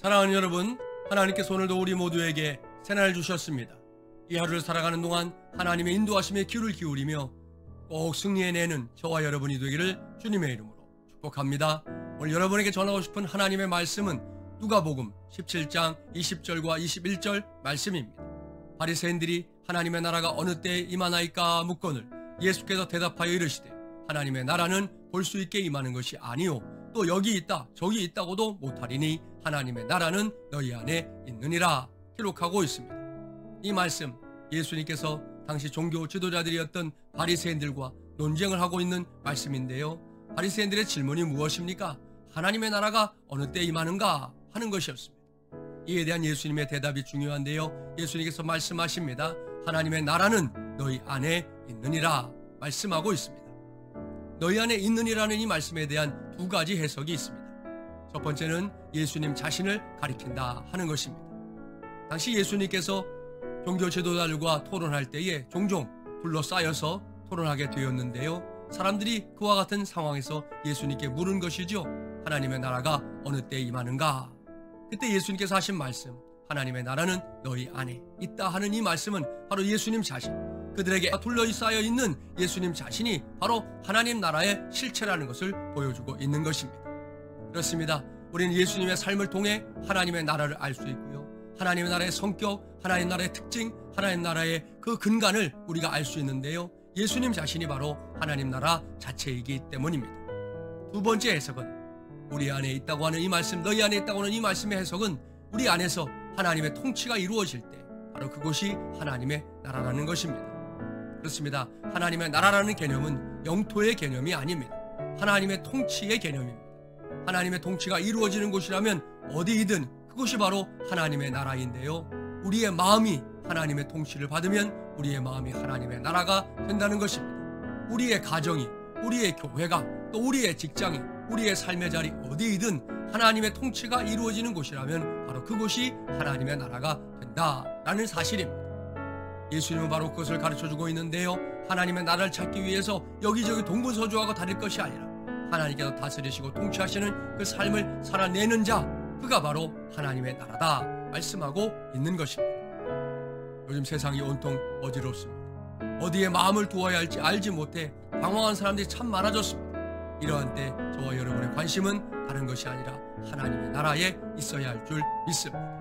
사랑하는 여러분, 하나님께서 오늘도 우리 모두에게 새날을 주셨습니다. 이 하루를 살아가는 동안 하나님의 인도하심에 귀를 기울이며 꼭 승리해내는 저와 여러분이 되기를 주님의 이름으로 축복합니다. 오늘 여러분에게 전하고 싶은 하나님의 말씀은 누가복음 17장 20절과 21절 말씀입니다. 바리새인들이 하나님의 나라가 어느 때에 임하나이까 묻거늘 예수께서 대답하여 이르시되 하나님의 나라는 볼 수 있게 임하는 것이 아니요 또 여기 있다 저기 있다고도 못하리니 하나님의 나라는 너희 안에 있느니라 기록하고 있습니다. 이 말씀 예수님께서 당시 종교 지도자들이었던 바리새인들과 논쟁을 하고 있는 말씀인데요. 바리새인들의 질문이 무엇입니까? 하나님의 나라가 어느 때 임하는가 하는 것이었습니다. 이에 대한 예수님의 대답이 중요한데요. 예수님께서 말씀하십니다. 하나님의 나라는 너희 안에 있느니라 말씀하고 있습니다. 너희 안에 있느니라는 이 말씀에 대한 두 가지 해석이 있습니다. 첫 번째는 예수님 자신을 가리킨다 하는 것입니다. 당시 예수님께서 종교 지도자들과 토론할 때에 종종 둘러싸여서 토론하게 되었는데요. 사람들이 그와 같은 상황에서 예수님께 물은 것이죠. 하나님의 나라가 어느 때에 임하는가? 그때 예수님께서 하신 말씀, 하나님의 나라는 너희 안에 있다 하는 이 말씀은 바로 예수님 자신, 그들에게 둘러싸여 있는 예수님 자신이 바로 하나님 나라의 실체라는 것을 보여주고 있는 것입니다. 그렇습니다. 우리는 예수님의 삶을 통해 하나님의 나라를 알 수 있고요. 하나님의 나라의 성격, 하나님 나라의 특징, 하나님 나라의 그 근간을 우리가 알 수 있는데요. 예수님 자신이 바로 하나님 나라 자체이기 때문입니다. 두 번째 해석은 우리 안에 있다고 하는 이 말씀, 너희 안에 있다고 하는 이 말씀의 해석은 우리 안에서 하나님의 통치가 이루어질 때 바로 그것이 하나님의 나라라는 것입니다. 그렇습니다. 하나님의 나라라는 개념은 영토의 개념이 아닙니다. 하나님의 통치의 개념입니다. 하나님의 통치가 이루어지는 곳이라면 어디이든 그것이 바로 하나님의 나라인데요. 우리의 마음이 하나님의 통치를 받으면 우리의 마음이 하나님의 나라가 된다는 것입니다. 우리의 가정이, 우리의 교회가, 또 우리의 직장이, 우리의 삶의 자리 어디이든 하나님의 통치가 이루어지는 곳이라면 바로 그곳이 하나님의 나라가 된다라는 사실입니다. 예수님은 바로 그것을 가르쳐주고 있는데요. 하나님의 나라를 찾기 위해서 여기저기 동분서주하고 다닐 것이 아니라 하나님께서 다스리시고 통치하시는 그 삶을 살아내는 자, 그가 바로 하나님의 나라다 말씀하고 있는 것입니다. 요즘 세상이 온통 어지럽습니다. 어디에 마음을 두어야 할지 알지 못해 방황한 사람들이 참 많아졌습니다. 이러한 때 저와 여러분의 관심은 다른 것이 아니라 하나님의 나라에 있어야 할 줄 믿습니다.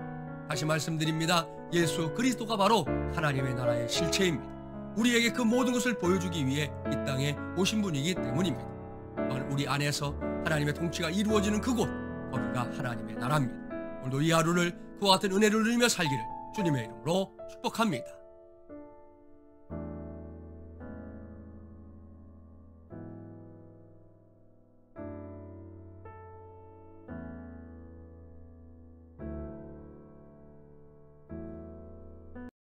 다시 말씀드립니다. 예수 그리스도가 바로 하나님의 나라의 실체입니다. 우리에게 그 모든 것을 보여주기 위해 이 땅에 오신 분이기 때문입니다. 우리 안에서 하나님의 통치가 이루어지는 그곳, 거기가 하나님의 나라입니다. 오늘도 이 하루를 그와 같은 은혜를 누리며 살기를 주님의 이름으로 축복합니다.